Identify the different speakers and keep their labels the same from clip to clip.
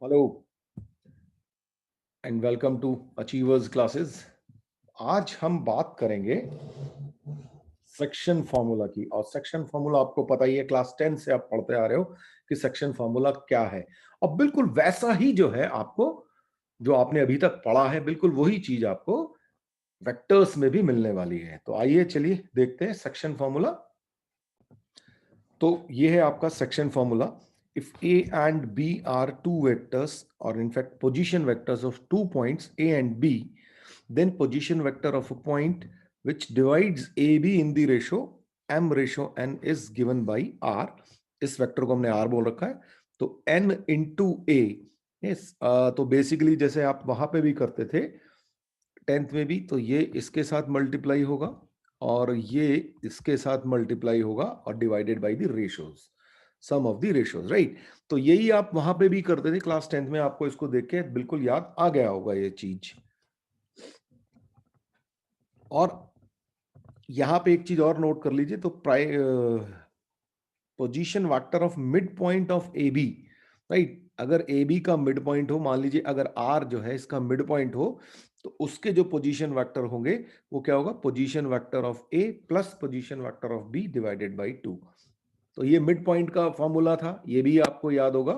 Speaker 1: Hello and welcome to achievers classes. आज हम बात करेंगे सेक्शन फॉर्मूला की। और सेक्शन फॉर्मूला आपको पता ही है, क्लास 10 से आप पढ़ते आ रहे हो कि सेक्शन फॉर्मूला क्या है। और बिल्कुल वैसा ही जो है आपको, जो आपने अभी तक पढ़ा है, बिल्कुल वही चीज आपको वेक्टर्स में भी मिलने वाली है। तो आइए चलिए देखते हैं सेक्शन फॉर्मूला। तो ये है आपका section formula. If A and B are two vectors, or in fact position vectors of 2 points A and B, then position vector of a point which divides AB in the ratio M ratio n is given by R. इस vector को हमने R बोल रखा है, तो N into A। yes, तो basically जैसे आप वहां पे भी करते थे 10th में भी, तो ये इसके साथ मल्टीप्लाई होगा और ये इसके साथ मल्टीप्लाई होगा और divided by the ratios, sum of the ratios, right. तो यही आप वहां पे भी करते थे क्लास 10th में। आपको इसको देख के बिल्कुल याद आ गया होगा ये चीज। और यहां पे एक चीज और नोट कर लीजिए, तो position vector of mid point of A B, right. अगर ए बी का मिड पॉइंट हो, मान लीजिए अगर आर जो है इसका मिड पॉइंट हो, तो उसके जो पोजीशन वेक्टर होंगे वो क्या होगा, position vector of A plus position vector of B divided by 2। तो ये मिड पॉइंट का फॉर्मूला था, ये भी आपको याद होगा।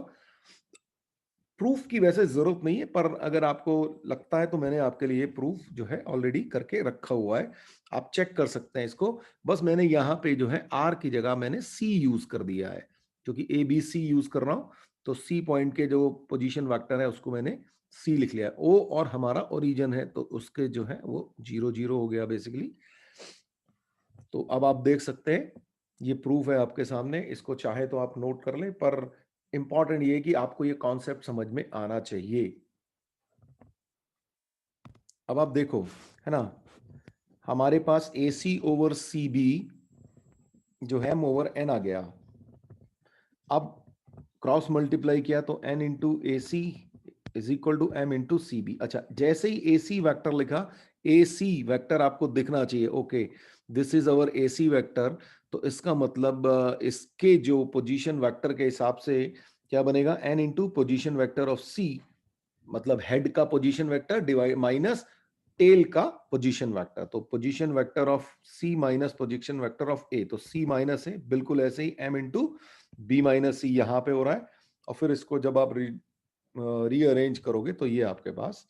Speaker 1: प्रूफ की वैसे जरूरत नहीं है, पर अगर आपको लगता है तो मैंने आपके लिए प्रूफ जो है ऑलरेडी करके रखा हुआ है, आप चेक कर सकते हैं इसको। बस मैंने यहाँ पे जो है आर की जगह मैंने सी यूज कर दिया है, क्योंकि ए बी सी यूज कर रहा हूं। तो सी पॉइंट के जो पोजीशन वेक्टर है उसको मैंने सी लिख लिया। ओ और हमारा ओरिजिन है, तो उसके जो है वो 0 0 हो गया बेसिकली। तो अब आप देख सकते हैं, ये प्रूफ है आपके सामने। इसको चाहे तो आप नोट कर लें, पर इंपॉर्टेंट ये है कि आपको ये कॉन्सेप्ट समझ में आना चाहिए। अब आप देखो, है ना, हमारे पास ए सी ओवर सी बी जो है एम ओवर एन आ गया। अब क्रॉस मल्टीप्लाई किया तो N into A C is equal to M into C B. अच्छा, जैसे ही ए सी वैक्टर लिखा, ए सी वैक्टर आपको दिखना चाहिए। Okay, this is our A C vector. तो इसका मतलब इसके जो पोजीशन वेक्टर के हिसाब से क्या बनेगा, N into position vector of C, मतलब हेड का position vector divide minus tail का पोजीशन वेक्टर। तो position vector of C minus position vector of A, तो सी माइनस है, बिल्कुल ऐसे ही M into B minus C यहां पे हो रहा है। और फिर इसको जब आप रीअरेंज करोगे तो ये आपके पास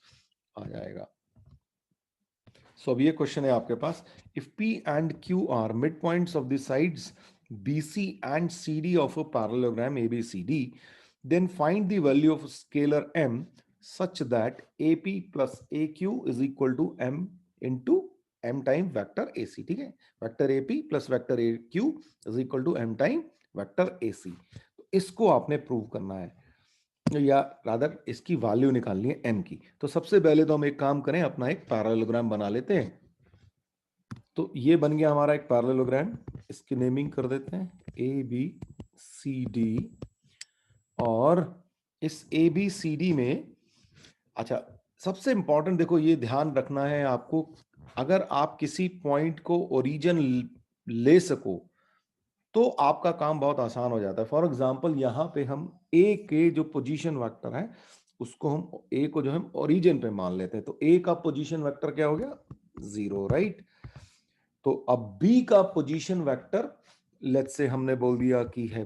Speaker 1: आ जाएगा। सो अब ये क्वेश्चन है आपके पास, if P and Q are mid points of the sides BC and CD of a parallelogram ABCD, then find the value of scalar m such that AP plus AQ is equal to m into m time vector AC। ठीक है, vector AP plus vector AQ is equal to m time vector AC। तो इसको आपने prove करना है, या rather इसकी value निकालनी है m की। तो सबसे पहले तो हम एक काम करें, अपना एक पैरेललोग्राम बना लेते हैं। तो ये बन गया हमारा एक पैरेललोग्राम, इसकी नेमिंग कर देते हैं ए बी सी डी। और इस ए बी सी डी में, अच्छा सबसे इंपॉर्टेंट देखो, ये ध्यान रखना है आपको, अगर आप किसी पॉइंट को ओरिजिन ले सको तो आपका काम बहुत आसान हो जाता है। फॉर एग्जाम्पल यहाँ पे हम ए के जो पोजीशन वेक्टर है उसको हम ए को जो हम ओरिजिन पे मान लेते हैं, तो ए का पोजीशन वेक्टर क्या हो गया, 0, राइट। तो अब बी का पोजीशन वेक्टर लेट्स से हमने बोल दिया कि है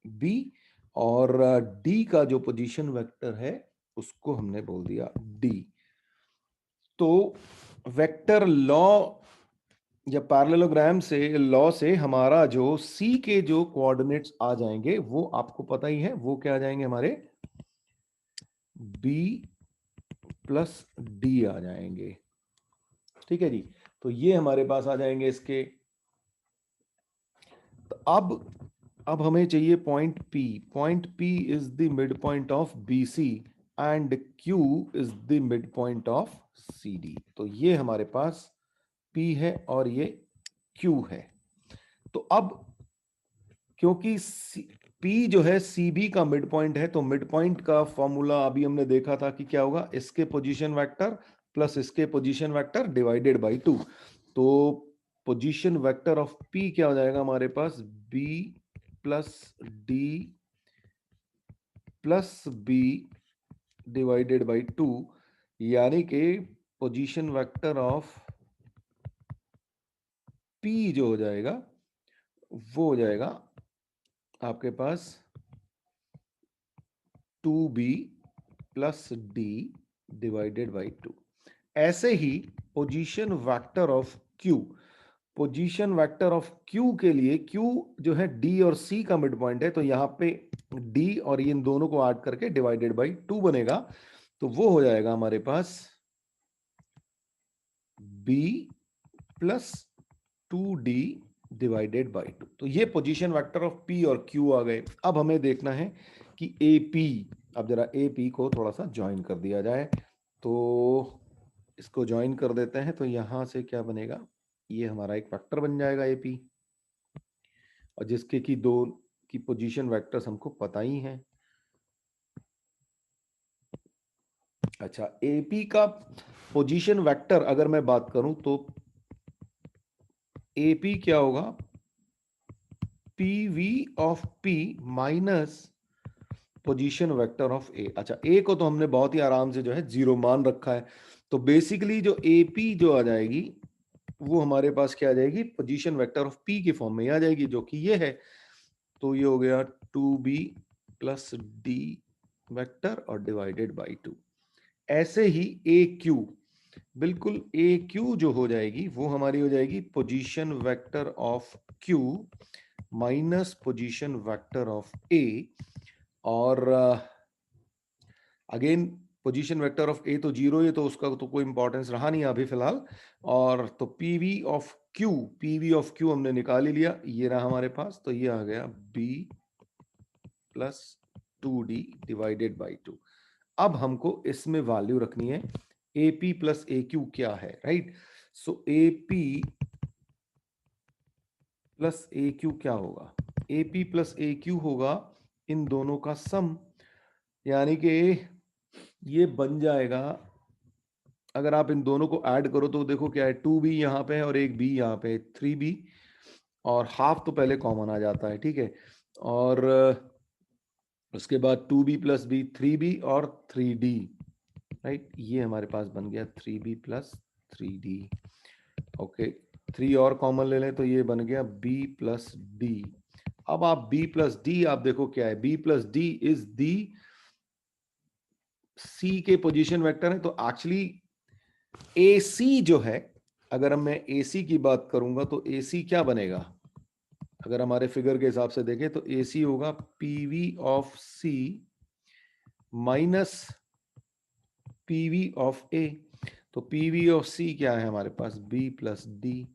Speaker 1: बी, और डी का जो पोजीशन वेक्टर है उसको हमने बोल दिया डी। तो वेक्टर लॉ या पैरेललोग्राम से लॉ से हमारा जो सी के जो कोऑर्डिनेट्स आ जाएंगे वो आपको पता ही है, वो क्या आ जाएंगे हमारे, बी प्लस डी आ जाएंगे। ठीक है जी, तो ये हमारे पास आ जाएंगे इसके। तो अब हमें चाहिए point P। Point P is the mid point of BC and Q is the mid point of CD। तो ये हमारे पास P है और ये Q है। तो अब क्योंकि P जो है CB का मिड पॉइंट है, तो मिड पॉइंट का फॉर्मूला अभी हमने देखा था कि क्या होगा, इसके पोजीशन वेक्टर प्लस इसके पोजीशन वेक्टर डिवाइडेड बाय 2। तो पोजीशन वेक्टर ऑफ P क्या हो जाएगा हमारे पास, B plus D plus B divided by 2, यानी कि पोजीशन वेक्टर ऑफ पी जो हो जाएगा वो हो जाएगा आपके पास 2b plus D divided by 2। ऐसे ही position vector of Q, position vector of Q के लिए, क्यू जो है डी और सी का मिड पॉइंट है, तो यहां पे डी और इन दोनों को ऐड करके डिवाइडेड बाई 2 बनेगा, तो वो हो जाएगा हमारे पास b plus 2d divided by 2। तो ये पोजीशन वेक्टर ऑफ p और q आ गए। अब हमें देखना है कि AP, अब जरा AP को थोड़ा सा ज्वाइन कर दिया जाए, तो इसको ज्वाइन कर देते हैं, तो यहां से क्या बनेगा, ये हमारा एक वेक्टर बन जाएगा AP, और जिसके की दो की पोजीशन वेक्टर्स हमको पता ही हैं। अच्छा, AP का पोजीशन वेक्टर अगर मैं बात करूं तो AP क्या होगा, PV of P minus position vector of A। अच्छा, A को तो हमने बहुत ही आराम से जो है 0 मान रखा है, तो बेसिकली जो AP जो आ जाएगी वो हमारे पास क्या आ जाएगी, पोजीशन वेक्टर ऑफ P के फॉर्म में आ जाएगी, जो कि ये है। तो ये हो गया 2b प्लस डी वेक्टर और डिवाइडेड बाई 2। ऐसे ही AQ, बिल्कुल AQ जो हो जाएगी वो हमारी हो जाएगी position vector of Q minus position vector of A, और again position vector of A तो 0 है, तो उसका तो कोई इंपॉर्टेंस रहा नहीं अभी फिलहाल। और तो PV ऑफ Q हमने निकाल ही लिया, ये रहा हमारे पास, तो ये आ गया B plus 2d divided by 2। अब हमको इसमें वैल्यू रखनी है AP प्लस AQ क्या है, राइट। सो AP प्लस AQ क्या होगा, AP प्लस AQ होगा इन दोनों का सम, यानी कि ये बन जाएगा, अगर आप इन दोनों को ऐड करो तो देखो क्या है, 2b यहाँ पे है और एक b यहाँ पे है, 3b, और हाफ तो पहले कॉमन आ जाता है, ठीक है। और उसके बाद 2b प्लस बी 3b और 3d, राइट। ये हमारे पास बन गया 3b प्लस 3d। ओके, 3 और कॉमन ले लें तो ये बन गया b प्लस d। अब आप b प्लस d आप देखो क्या है, b plus d is the c के पोजीशन वेक्टर है, तो एक्चुअली AC जो है, अगर मैं AC की बात करूंगा तो AC क्या बनेगा, अगर हमारे फिगर के हिसाब से देखें तो AC होगा PV of C minus PV of A। तो PV ऑफ C क्या है हमारे पास, B प्लस D,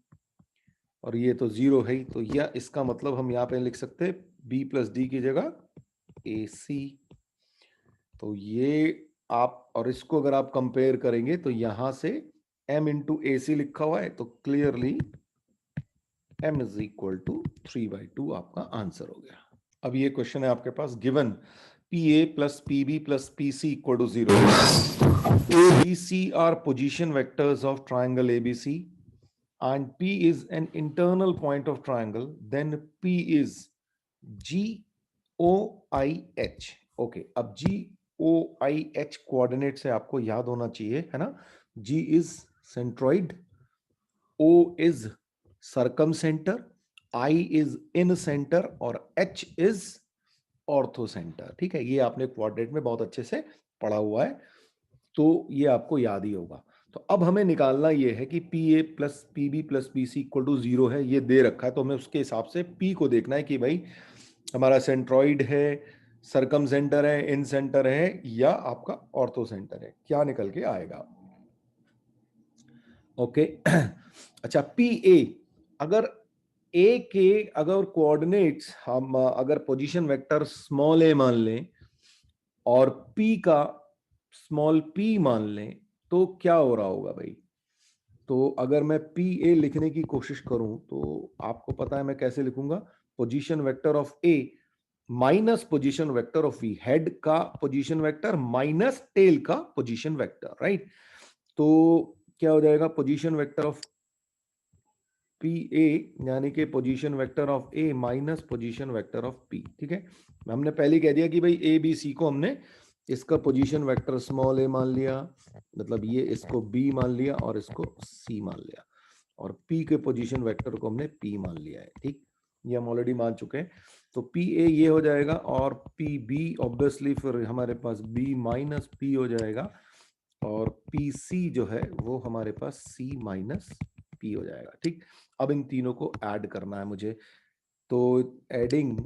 Speaker 1: और ये तो 0 है ही, तो यह इसका मतलब हम यहां पे लिख सकते हैं B प्लस D की जगह AC। तो ये आप, और इसको अगर आप कंपेयर करेंगे तो यहां से M इंटू AC लिखा हुआ है, तो clearly M is equal to 3/2 आपका आंसर हो गया। अब ये क्वेश्चन है आपके पास, given PA plus PB plus PC equal to 0, BC are position vectors of triangle ABC and P is an internal point of triangle, then P is GOIH। Okay, अब GOIH coordinate से आपको याद होना चाहिए, है ना। G is centroid, O is circumcentre, I is incentre और H is orthocentre, ठीक है। ये आपने कोऑर्डिनेट में बहुत अच्छे से पढ़ा हुआ है, तो ये आपको याद ही होगा। तो अब हमें निकालना ये है कि PA plus PB plus PC equal to 0 है, ये दे रखा है, तो हमें उसके हिसाब से P को देखना है कि भाई हमारा सेंट्रॉइड है, सरकम सेंटर है, इन सेंटर है, या आपका ऑर्थो सेंटर है, क्या निकल के आएगा। ओके अच्छा, PA, अगर A के अगर कोऑर्डिनेट्स हम अगर पोजीशन वेक्टर स्मॉल a मान लें और P का स्मॉल p मान लें, तो क्या हो रहा होगा भाई। तो अगर मैं PA लिखने की कोशिश करूं तो आपको पता है मैं कैसे लिखूंगा, position vector of A minus position vector of V, head का पोजीशन वेक्टर माइनस टेल का पोजीशन वेक्टर, राइट। तो क्या हो जाएगा, position vector of P A यानी कि position vector of A minus position vector of P. ठीक है, हमने पहले कह दिया कि भाई ए बी सी को हमने इसका पोजीशन वेक्टर स्मॉल ए मान लिया, मतलब ये इसको बी मान लिया और इसको सी मान लिया, और पी के पोजीशन वेक्टर को हमने पी मान लिया है। ठीक, ये हम ऑलरेडी मान चुके हैं। तो पी ए ये हो जाएगा और पी बी ऑब्वियसली फिर हमारे पास बी माइनस पी हो जाएगा, और पी सी जो है वो हमारे पास सी माइनस पी हो जाएगा। ठीक, अब इन तीनों को ऐड करना है मुझे, तो एडिंग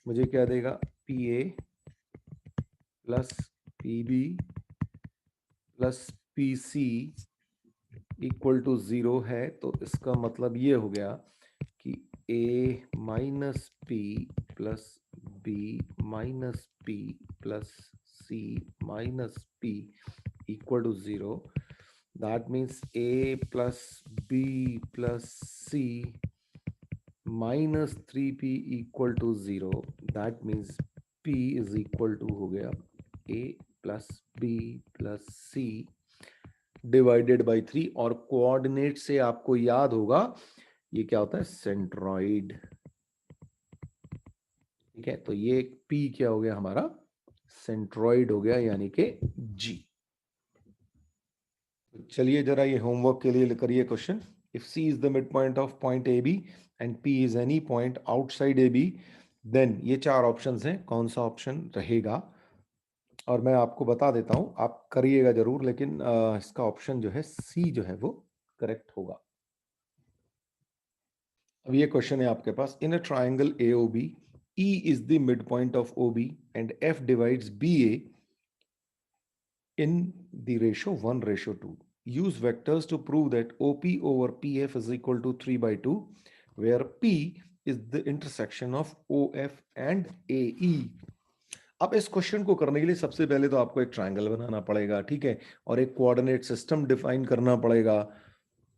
Speaker 1: मुझे क्या देगा, P A plus P B plus P C equal to 0 है। तो इसका मतलब ये हो गया कि A minus P plus B minus P plus C minus P equal to 0। That means a plus b plus c minus 3p equal to 0. That means p is equal to हो गया a plus b plus c divided by 3, और coordinate से आपको याद होगा ये क्या होता है, सेंट्रॉइड। ठीक है, तो ये p क्या हो गया हमारा, सेंट्रॉइड हो गया, यानी कि g। चलिए जरा ये होमवर्क के लिए करिए question. If C is the midpoint of point AB and P is any point outside AB, then ये चार ऑप्शंस हैं, कौन सा ऑप्शन रहेगा। और मैं आपको बता देता हूं, आप करिएगा जरूर, लेकिन इसका ऑप्शन जो है C जो है वो करेक्ट होगा। अब ये क्वेश्चन है आपके पास, in a triangle AOB E is the midpoint of OB and F divides BA in the ratio 1:2. Use vectors to prove that OP over PF is equal to 3/2, where P is the intersection of OF and AE. अब इस question को करने के लिए सबसे पहले तो आपको एक ट्रायंगल बनाना पड़ेगा, ठीक है, और एक कोऑर्डिनेट सिस्टम डिफाइन करना पड़ेगा।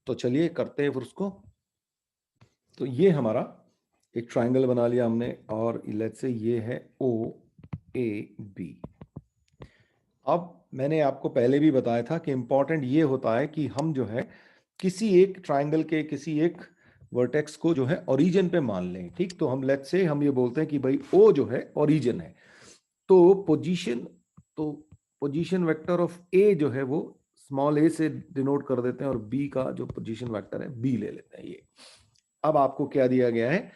Speaker 1: तो चलिए करते हैं फिर उसको। तो ये हमारा एक ट्रायंगल बना लिया हमने, और लेट्स से ये है OAB। अब मैंने आपको पहले भी बताया था कि इंपॉर्टेंट ये होता है कि हम जो है किसी एक ट्राइंगल के किसी एक वर्टेक्स को जो है ओरिजिन पे मान लें। ठीक, तो हम लेट्स से हम ये बोलते हैं कि भाई O जो है ओरिजिन है, तो पोजीशन वेक्टर ऑफ A जो है वो स्मॉल a से डिनोट कर देते हैं, और B का जो पोजीशन वेक्टर है B ले लेते हैं। ये अब आपको क्या दिया गया है,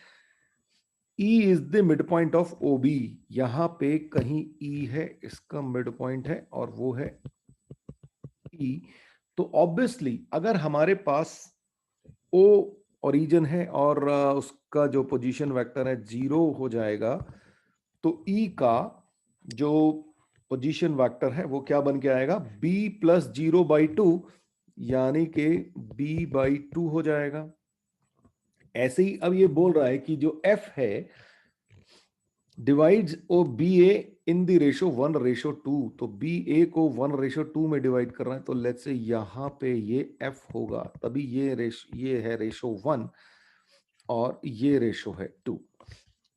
Speaker 1: E is the mid point of OB। यहां पे कहीं E है, इसका मिड पॉइंट है, और वो है E। तो ऑब्वियसली अगर हमारे पास O ओरिजिन है और उसका जो पोजीशन वेक्टर है 0 हो जाएगा, तो E का जो पोजीशन वेक्टर है वो क्या बन के आएगा, B प्लस 0/2, यानी कि B/2 हो जाएगा। ऐसे ही अब ये बोल रहा है कि जो F है divides O B A in the ratio 1:2, तो बी ए को 1:2 में डिवाइड कर रहा है, तो लेट्स से यहां पे ये एफ होगा, तभी ये है रेशो 1 और ये रेशो है 2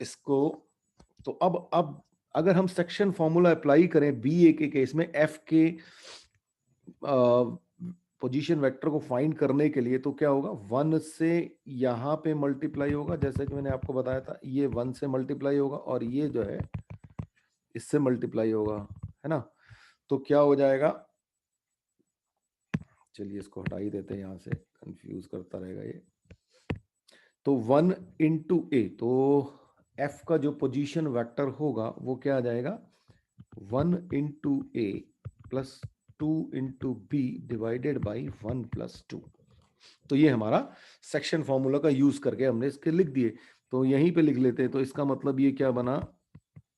Speaker 1: इसको। तो अब अगर हम सेक्शन फॉर्मूला अप्लाई करें बी ए के केस में एफ के पोजीशन वेक्टर को फाइंड करने के लिए, तो क्या होगा, 1 से यहां पे मल्टीप्लाई होगा, जैसे कि मैंने आपको बताया था, ये 1 से मल्टीप्लाई होगा और ये जो है इससे मल्टीप्लाई होगा, है ना। तो क्या हो जाएगा, चलिए इसको हटा ही देते हैं, यहां से कंफ्यूज करता रहेगा ये। तो 1 इंटू ए, तो एफ का जो पोजीशन वेक्टर होगा वो क्या आ जाएगा, 1 into A plus 2 into B divided by 1 plus 2। तो ये हमारा सेक्शन फॉर्मूला का यूज करके हमने इसके लिख दिए। तो यहीं पे लिख लेते हैं, तो इसका मतलब ये क्या बना,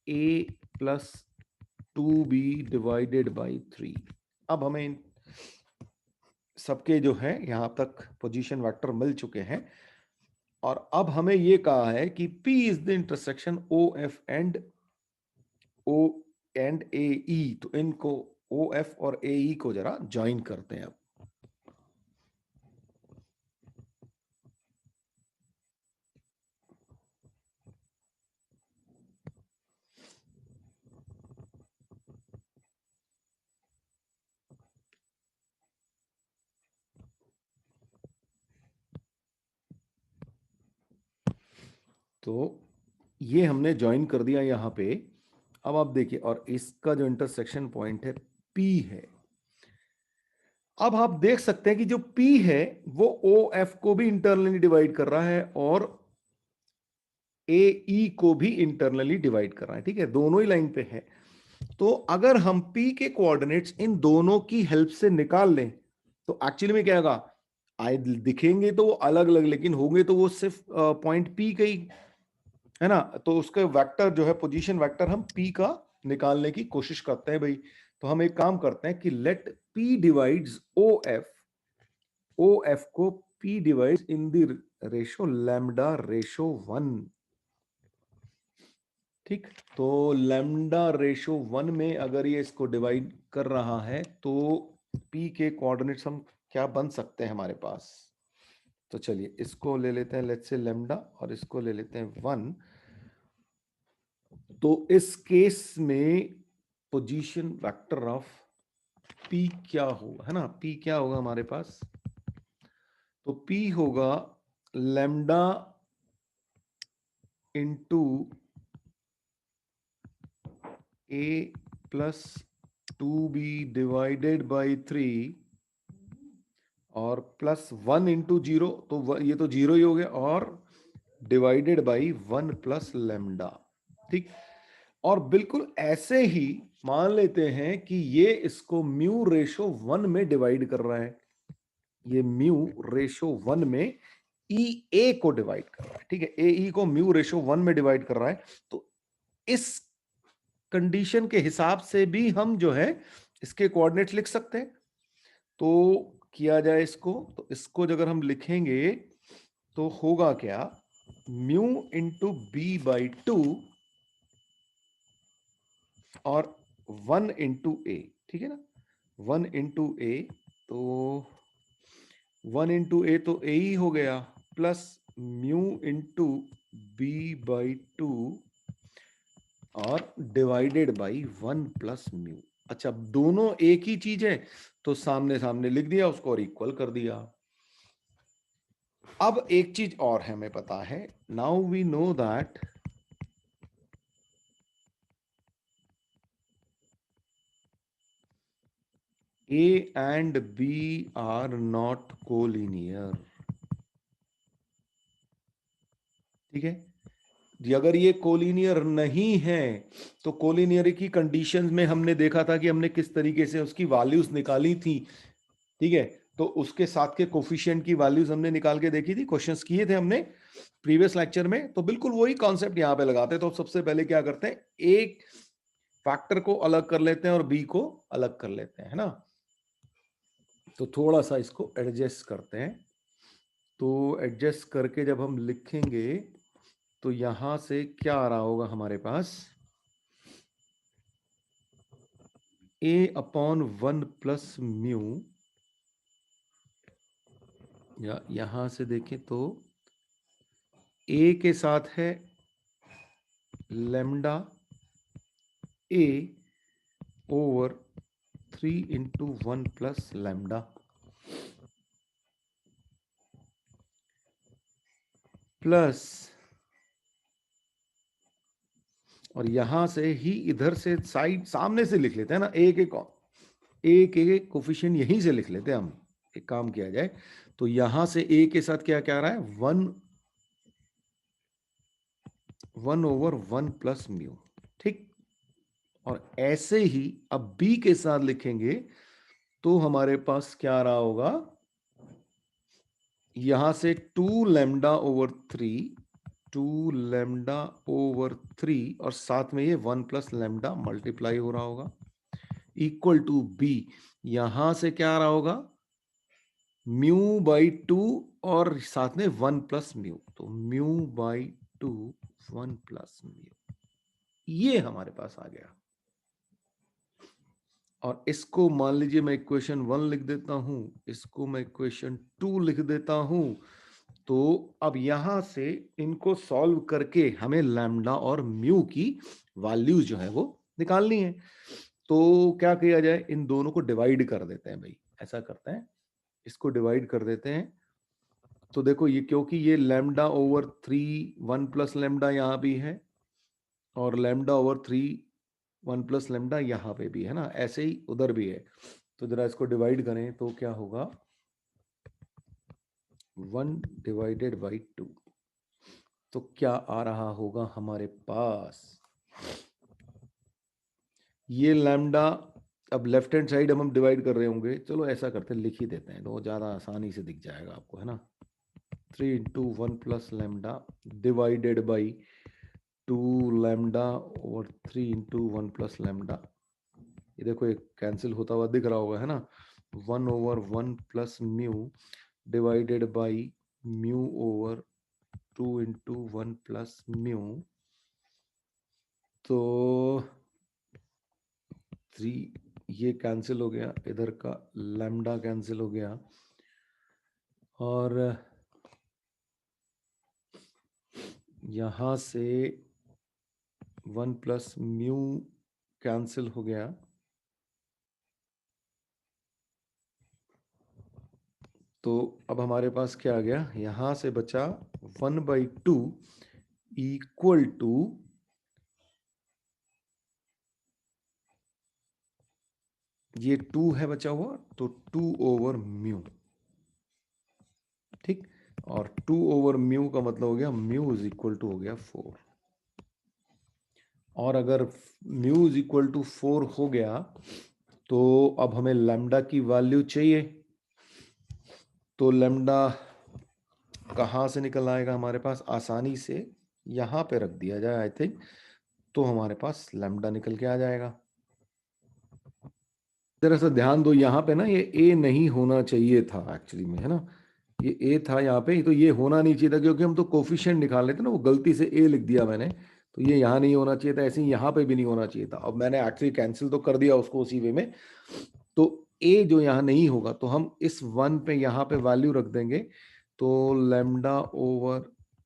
Speaker 1: a plus 2b divided by 3। अब हमें सबके जो है यहां तक पोजीशन वेक्टर मिल चुके हैं, और अब हमें ये कहा है कि P is the intersection OF and O and AE। तो इनको OF और AE को जरा ज्वाइन करते हैं। अब तो ये हमने ज्वाइन कर दिया यहाँ पे। अब आप देखिए, और इसका जो इंटरसेक्शन पॉइंट है P है। अब आप देख सकते हैं कि जो P है वो OF को भी इंटरनली डिवाइड कर रहा है और AE को भी इंटरनली डिवाइड कर रहा है। ठीक है, दोनों ही लाइन पे है। तो अगर हम P के कोऑर्डिनेट्स इन दोनों की हेल्प से निकाल लें तो एक्चुअली में क्या होगा, आए दिखेंगे तो वो अलग अलग, लेकिन होंगे तो वो सिर्फ पॉइंट P का ही है ना। तो उसका वेक्टर जो है, पोजीशन वेक्टर, हम P का निकालने की कोशिश करते हैं भाई। तो हम एक काम करते हैं कि लेट P डिवाइड्स OF को P divides in the ratio lambda ratio 1। ठीक, तो लैम्डा रेशो 1 में अगर ये इसको डिवाइड कर रहा है तो P के कोऑर्डिनेट्स हम क्या बन सकते हैं हमारे पास। तो चलिए इसको ले लेते हैं, लेट्स से लैम्डा, और इसको ले लेते हैं 1। तो इस केस में पोजीशन वेक्टर ऑफ P क्या होगा, है ना। P क्या होगा हमारे पास, तो P होगा lambda into A plus 2B divided by 3 और प्लस 1 इंटू 0, तो ये तो 0 ही हो गया, और डिवाइडेड बाई 1 प्लस लैम्डा। ठीक, और बिल्कुल ऐसे ही मान लेते हैं कि ये इसको म्यू रेशो 1 में डिवाइड कर रहा है। ये म्यू रेशो 1 में ई ए को डिवाइड कर रहा है। ठीक है, ए ई को म्यू रेशो 1 में डिवाइड कर रहा है। तो इस कंडीशन के हिसाब से भी हम जो है इसके कोऑर्डिनेट्स लिख सकते हैं। तो किया जाए इसको, तो इसको अगर हम लिखेंगे तो होगा क्या, म्यू इंटू बी बाई 2 और 1 इंटू ए। ठीक है ना, 1 इंटू ए, तो 1 इंटू ए तो ए ही हो गया, plus mu into B by 2 और डिवाइडेड बाई 1 प्लस म्यू। अच्छा, दोनों एक ही चीज है तो सामने सामने लिख दिया उसको और इक्वल कर दिया। अब एक चीज और हमें पता है, now we know that A and B are not collinear। ठीक है, अगर ये कोलिनियर नहीं है तो कोलिनियर की कंडीशंस में हमने देखा था कि हमने किस तरीके से उसकी वैल्यूज निकाली थी। ठीक है, तो उसके साथ के कोफिशिएंट की वैल्यूज हमने निकाल के देखी थी, क्वेश्चंस किए थे हमने प्रीवियस लेक्चर में। तो बिल्कुल वही कॉन्सेप्ट यहां पे लगाते हैं। तो सबसे पहले क्या करते हैं, एक फैक्टर को अलग कर लेते हैं और बी को अलग कर लेते हैं, है ना। तो थोड़ा सा इसको एडजस्ट करते हैं। तो एडजस्ट करके जब हम लिखेंगे तो यहां से क्या आ रहा होगा हमारे पास, A अपॉन 1 प्लस म्यू, या यहां से देखें तो A के साथ है lambda A over 3 into 1 plus lambda, plus, और यहां से ही इधर से साइड सामने से लिख लेते हैं ना, ए के कोफिशिएंट यहीं से लिख लेते हैं हम। एक काम किया जाए, तो यहां से ए के साथ क्या क्या आ रहा है, 1 ओवर 1 प्लस म्यू। ठीक, और ऐसे ही अब बी के साथ लिखेंगे तो हमारे पास क्या आ रहा होगा, यहां से 2 लैम्डा ओवर 3, 2 लैम्डा ओवर 3 और साथ में ये 1 प्लस लैम्डा मल्टीप्लाई हो रहा होगा, इक्वल टू बी। यहां से क्या आ रहा होगा, म्यू बाई 2 और साथ में 1 प्लस म्यू, तो म्यू बाई 2 1 प्लस म्यू, ये हमारे पास आ गया। और इसको मान लीजिए मैं इक्वेशन 1 लिख देता हूं, इसको मैं इक्वेशन 2 लिख देता हूं। तो अब यहां से इनको सॉल्व करके हमें लैम्डा और म्यू की वैल्यूज जो है वो निकालनी है। तो क्या किया जाए, इन दोनों को डिवाइड कर देते हैं भाई, ऐसा करते हैं, इसको डिवाइड कर देते हैं। तो देखो ये क्योंकि ये लैम्डा ओवर 3 1 प्लस लैम्डा यहाँ भी है और लैम्डा ओवर 3 1 प्लस लैम्डा यहाँ पे भी है ना, ऐसे ही उधर भी है। तो जरा इसको डिवाइड करें तो क्या होगा, 1 डिवाइडेड बाई 2। तो क्या आ रहा होगा हमारे पास, ये लैम्डा, अब लेफ्ट हैंड साइड हम डिवाइड कर रहे होंगे, चलो ऐसा करते हैं, लिख ही देते हैं तो ज़्यादा आसानी से दिख जाएगा आपको, है ना। 3 into 1 plus lambda divided by 2 lambda और 3 इंटू 1 प्लस लैम्डा। ये देखो एक कैंसिल होता हुआ दिख रहा होगा, है ना। 1 over 1 plus mu divided by mu over 2 into 1 plus mu. तो 3 ये कैंसिल हो गया, इधर का लैम्डा कैंसिल हो गया और यहां से 1 प्लस म्यू कैंसिल हो गया। तो अब हमारे पास क्या आ गया, यहां से बचा 1/2 इक्वल टू, ये 2 है बचा हुआ तो 2 ओवर म्यू, ठीक। और 2 ओवर म्यू का मतलब हो गया म्यू इज इक्वल टू हो गया 4। और अगर म्यू इज इक्वल टू 4 हो गया तो अब हमें लैम्डा की वैल्यू चाहिए। तो लैम्डा कहाँ से निकल आएगा हमारे पास, आसानी से यहाँ पे रख दिया जाए आई थिंक, तो हमारे पास लैम्डा निकल के आ जाएगा। जरा सा ध्यान दो यहाँ पे ना, ये ए नहीं होना चाहिए था एक्चुअली में, है ना। ये ए था यहाँ पे, तो ये होना नहीं चाहिए था क्योंकि हम तो कोफिशिएंट निकाल लेते ना, वो गलती से ए लिख दिया मैंने, तो ये यहाँ नहीं होना चाहिए था, ऐसे ही यहाँ पे भी नहीं होना चाहिए था। अब मैंने एक्चुअली कैंसिल तो कर दिया उसको उसी वे में। तो ए जो यहाँ नहीं होगा तो हम इस 1 पे यहाँ पे वैल्यू रख देंगे। तो lambda over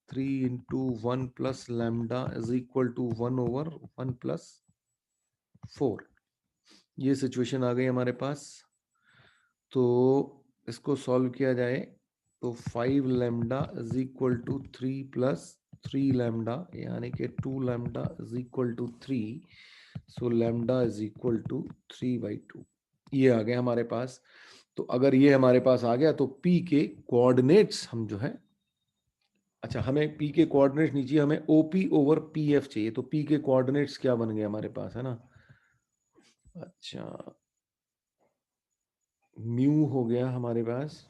Speaker 1: 3 into 1 plus lambda is equal to 1 over 1 plus 4। ये सिचुएशन आ गई हमारे पास। तो इसको सॉल्व किया जाए तो 5 lambda is equal to 3 plus 3 lambda, यानी कि 2 lambda is equal to 3। So lambda is equal to 3/2। ये आ गया हमारे पास। तो अगर ये हमारे पास आ गया तो P के कोऑर्डिनेट्स हम जो है, अच्छा हमें P के कोऑर्डिनेट्स नहीं चाहिए, हमें OP ओवर PF चाहिए। तो P के कोऑर्डिनेट्स क्या बन गए हमारे पास, है ना। अच्छा म्यू हो गया हमारे पास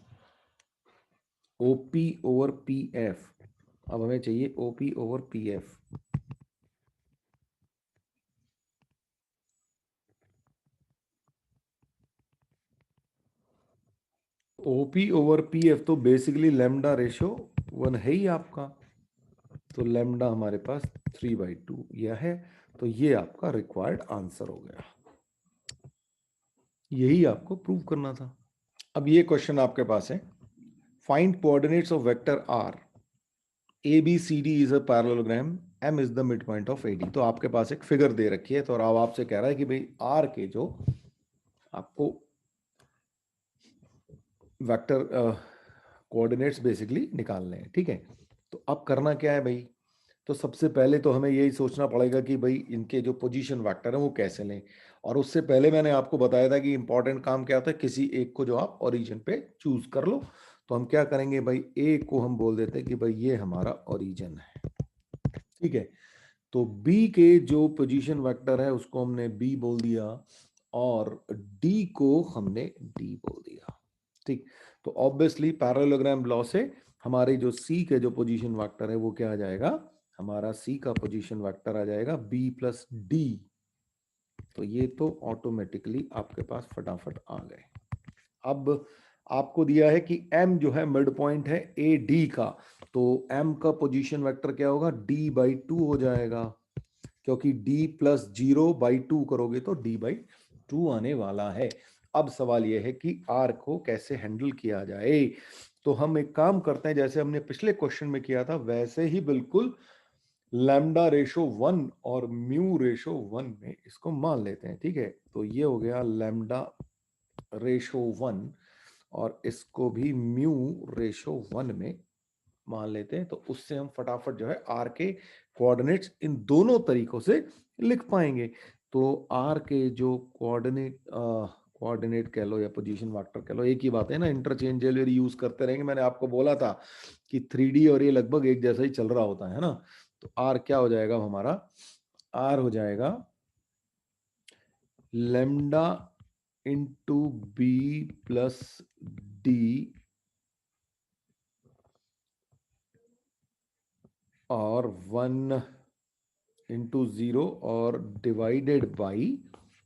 Speaker 1: OP ओवर PF। अब हमें चाहिए OP over PF। OP over PF तो बेसिकली लैम्डा रेशो 1 है ही आपका। तो लैम्डा हमारे पास 3/2 यह है। तो ये आपका रिक्वायर्ड आंसर हो गया, यही आपको प्रूव करना था। अब ये क्वेश्चन आपके पास है, find coordinates of vector R, A B C D is a parallelogram, M is the mid point of AD. तो आपके पास एक फिगर दे रखी है, तो अब आपसे कह रहा है कि भाई आर के जो आपको वेक्टर कोऑर्डिनेट्स बेसिकली निकालने हैं, ठीक है। तो अब करना क्या है भाई, तो सबसे पहले तो हमें यही सोचना पड़ेगा कि भाई इनके जो पोजीशन वेक्टर हैं वो कैसे लें। और उससे पहले मैंने आपको बताया था कि इंपॉर्टेंट काम क्या होता है, किसी एक को जो आप ओरिजिन पे चूज कर लो। तो हम क्या करेंगे भाई, ए को हम बोल देते हैं कि भाई ये हमारा ओरिजिन है, ठीक है। तो बी के जो पोजीशन वेक्टर है उसको हमने बी बोल दिया और डी को हमने डी बोल दिया, ठीक। तो ऑब्वियसली पैरेललोग्राम लॉ से हमारे जो सी के जो पोजीशन वेक्टर है वो क्या आ जाएगा, हमारा सी का पोजीशन वेक्टर आ जाएगा बी प्लस डी। तो ये तो ऑटोमेटिकली आपके पास फटाफट आ गए। अब आपको दिया है कि m जो है मिड पॉइंट है ए डी का, तो m का पोजीशन वेक्टर क्या होगा, d/2 हो जाएगा, क्योंकि d प्लस 0/2 करोगे तो d/2 आने वाला है। अब सवाल यह है कि r को कैसे हैंडल किया जाए। तो हम एक काम करते हैं, जैसे हमने पिछले क्वेश्चन में किया था वैसे ही बिल्कुल लैम्डा रेशो 1 और म्यू रेशो 1 में इसको मान लेते हैं, ठीक है। तो ये हो गया लैम्डा रेशो 1 और इसको भी म्यू रेशो 1 में मान लेते हैं, तो उससे हम फटाफट जो है आर के कोऑर्डिनेट्स इन दोनों तरीकों से लिख पाएंगे। तो आर के जो कोऑर्डिनेट कह लो या पोजीशन वेक्टर कह लो, एक ही बात है ना, इंटरचेंजेबल यूज करते रहेंगे। मैंने आपको बोला था कि 3D और ये लगभग एक जैसा ही चल रहा होता है ना। तो आर क्या हो जाएगा हमारा, आर हो जाएगा lambda into B plus D और 1 इंटू 0 और डिवाइडेड बाई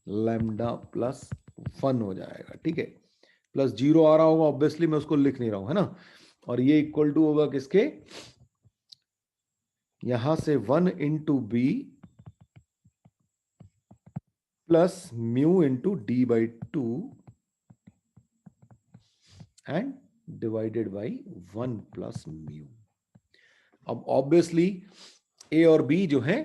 Speaker 1: लैम्डा प्लस 1 हो जाएगा। ठीक है, प्लस 0 आ रहा होगा, ऑब्वियसली मैं उसको लिख नहीं रहा हूं, है ना। और ये इक्वल टू होगा किसके, यहां से 1 into B plus mu into D by 2 and divided by 1 plus mu. अब ऑब्वियसली ए और बी जो है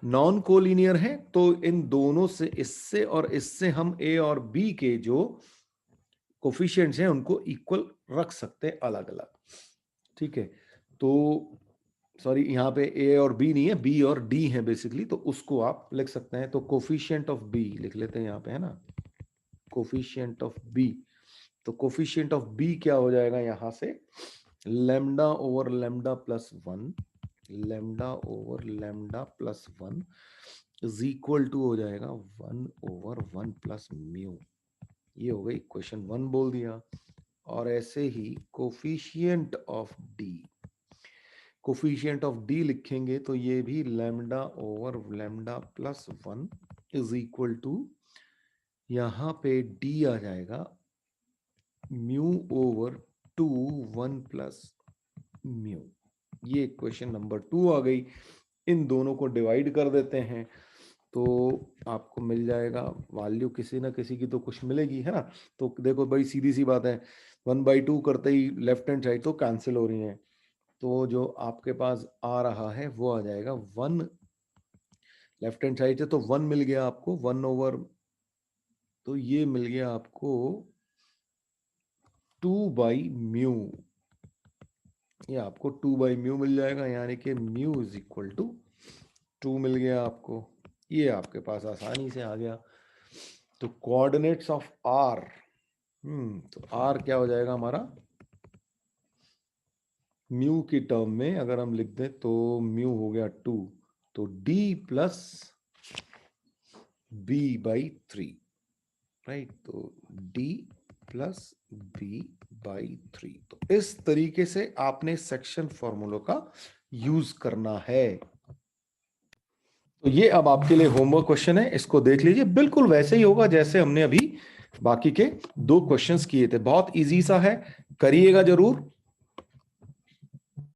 Speaker 1: नॉन कोलिनियर है, तो इन दोनों से, इससे और इससे हम ए और बी के जो कोफिशिएंट्स हैं उनको इक्वल रख सकते हैं अलग अलग। ठीक है, तो सॉरी यहाँ पे ए और बी नहीं है, बी और डी है बेसिकली, तो उसको आप लिख सकते हैं। तो कोफिशिएंट ऑफ बी लिख लेते हैं यहाँ पे, है ना, कोफिशिएंट ऑफ बी। तो कोफिशिएंट ऑफ बी क्या हो जाएगा यहां से, lambda over lambda plus 1, lambda over lambda plus 1 is equal to हो जाएगा 1 ओवर 1 प्लस म्यू। ये हो गई इक्वेशन 1 बोल दिया। और ऐसे ही coefficient of D, coefficient of D लिखेंगे तो ये भी lambda over lambda plus 1 is equal to, यहां पे डी आ जाएगा म्यू ओवर 2 1 प्लस म्यू। ये इक्वेशन नंबर 2 आ गई। इन दोनों को डिवाइड कर देते हैं तो आपको मिल जाएगा वैल्यू, किसी ना किसी की तो कुछ मिलेगी, है ना। तो देखो बड़ी सीधी सी बात है, 1/2 करते ही लेफ्ट हैंड साइड तो कैंसिल हो रही है, तो जो आपके पास आ रहा है वो आ जाएगा 1 लेफ्ट हैंड साइड से, तो 1 मिल गया आपको 1 ओवर, तो ये मिल गया आपको 2 बाई म्यू। ये आपको 2 बाई म्यू मिल जाएगा, यानी कि म्यू इज इक्वल टू 2 मिल गया आपको। ये आपके पास आसानी से आ गया। तो कोऑर्डिनेट्स ऑफ आर, तो आर क्या हो जाएगा हमारा, म्यू की टर्म में अगर हम लिख दें तो म्यू हो गया 2, तो D plus B by 3, right. तो डी प्लस बी बाई 3। तो इस तरीके से आपने सेक्शन फॉर्मूलों का यूज करना है। तो ये अब आपके लिए होमवर्क क्वेश्चन है, इसको देख लीजिए, बिल्कुल वैसे ही होगा जैसे हमने अभी बाकी के 2 क्वेश्चंस किए थे। बहुत इजी सा है, करिएगा जरूर।